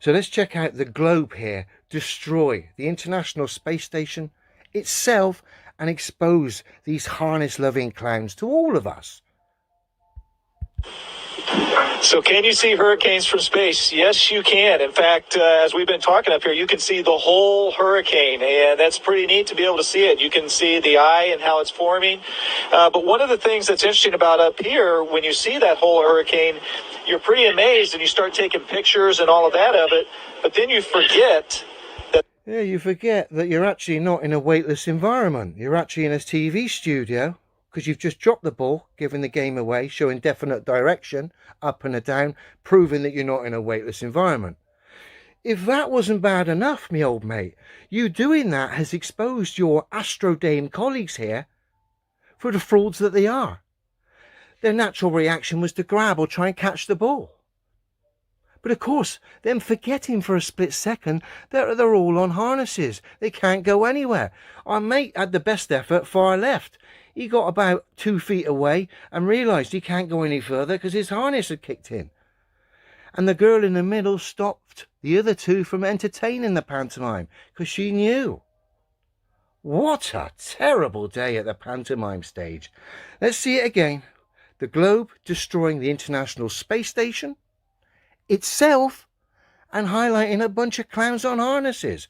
So let's check out the globe here. Destroy the International Space Station itself and expose these harness-loving clowns to all of us. So can you see hurricanes from space? Yes, you can. In fact, as we've been talking up here, you can see the whole hurricane, and that's pretty neat to be able to see it. You can see the eye and how it's forming. But one of the things that's interesting about up here, when you see that whole hurricane, you're pretty amazed and you start taking pictures and all of that of it, but then you forget that... Yeah, you forget that you're actually not in a weightless environment. You're actually in a TV studio, because you've just dropped the ball, giving the game away, showing definite direction, up and a down, proving that you're not in a weightless environment. If that wasn't bad enough, me old mate, you doing that has exposed your Astrodame colleagues here for the frauds that they are. Their natural reaction was to grab or try and catch the ball. But of course, them forgetting for a split second that they're all on harnesses. They can't go anywhere. Our mate had the best effort far left. He got about 2 feet away and realised he can't go any further because his harness had kicked in. And the girl in the middle stopped the other two from entertaining the pantomime because she knew. What a terrible day at the pantomime stage. Let's see it again. The globe destroying the International Space Station itself and highlighting a bunch of clowns on harnesses.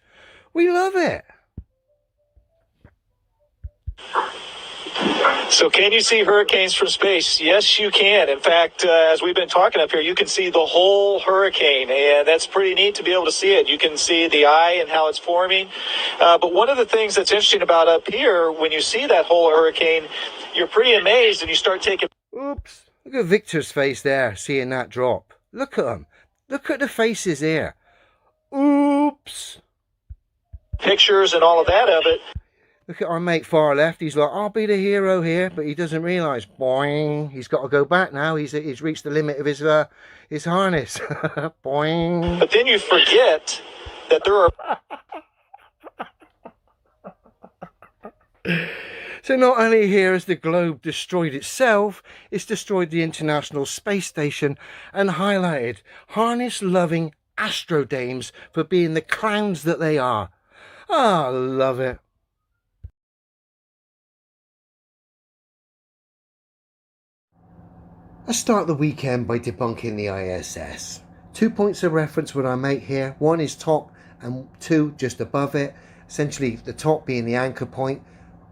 We love it. So can you see hurricanes from space? Yes, you can. In fact, as we've been talking up here, you can see the whole hurricane, and that's pretty neat to be able to see it. You can see the eye and how it's forming. But one of the things that's interesting about up here, when you see that whole hurricane, you're pretty amazed and you start taking... Oops. Look at Victor's face there, seeing that drop. Look at them. Look at the faces here. Oops. Pictures and all of that of it. Look at our mate far left. He's like, I'll be the hero here, but he doesn't realise. Boing. He's got to go back now. He's reached the limit of his harness. Boing. But then you forget that there are... So not only here has the globe destroyed itself, it's destroyed the International Space Station and highlighted harness-loving Astrodames for being the clowns that they are. Ah, love it. I start the weekend by debunking the ISS. 2 points of reference with our mate here. One is top and two just above it. Essentially the top being the anchor point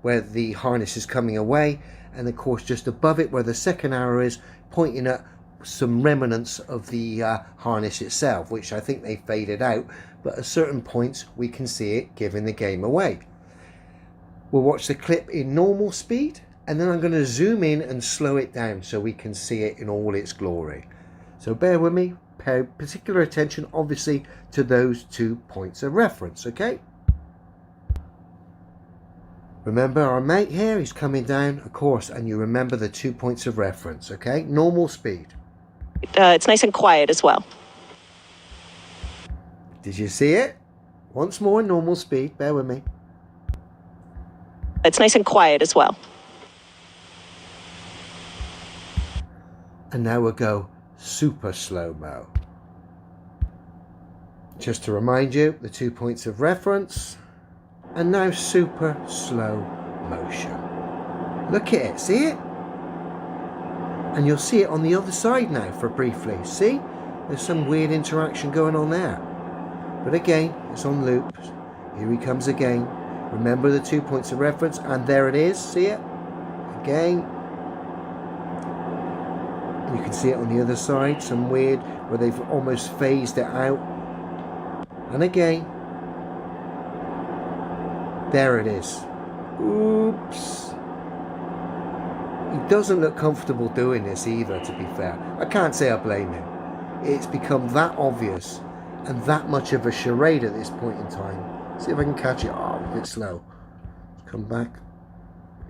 where the harness is coming away, and of course just above it where the second arrow is pointing at some remnants of the harness itself, which I think they faded out, but at certain points we can see it giving the game away. We'll watch the clip in normal speed, and then I'm going to zoom in and slow it down so we can see it in all its glory. So bear with me, pay particular attention obviously to those 2 points of reference, okay? Remember our mate here, he's coming down, of course, and you remember the 2 points of reference, okay? Normal speed. It's nice and quiet as well. Did you see it? Once more, normal speed, bear with me. It's nice and quiet as well. And now we'll go super slow-mo. Just to remind you, the 2 points of reference. And now super slow motion. Look at it, see it? And you'll see it on the other side now for briefly. See? There's some weird interaction going on there. But again, it's on loop. Here he comes again. Remember the 2 points of reference, and there it is, see it? Again. You can see it on the other side, some weird, where they've almost phased it out. And again. There it is. Oops. He doesn't look comfortable doing this either, to be fair. I can't say I blame him. It's become that obvious and that much of a charade at this point in time. See if I can catch it. Oh, a bit slow. Come back.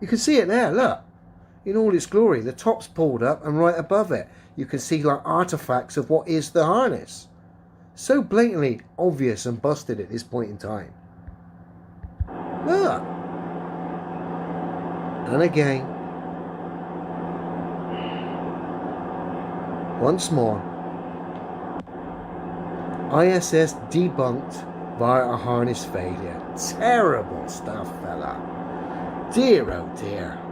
You can see it there, look. In all its glory. The top's pulled up and right above it you can see like artifacts of what is the harness. So blatantly obvious and busted at this point in time. Look. And again. Once more. ISS debunked via a harness failure. Terrible stuff, fella. Dear, oh dear.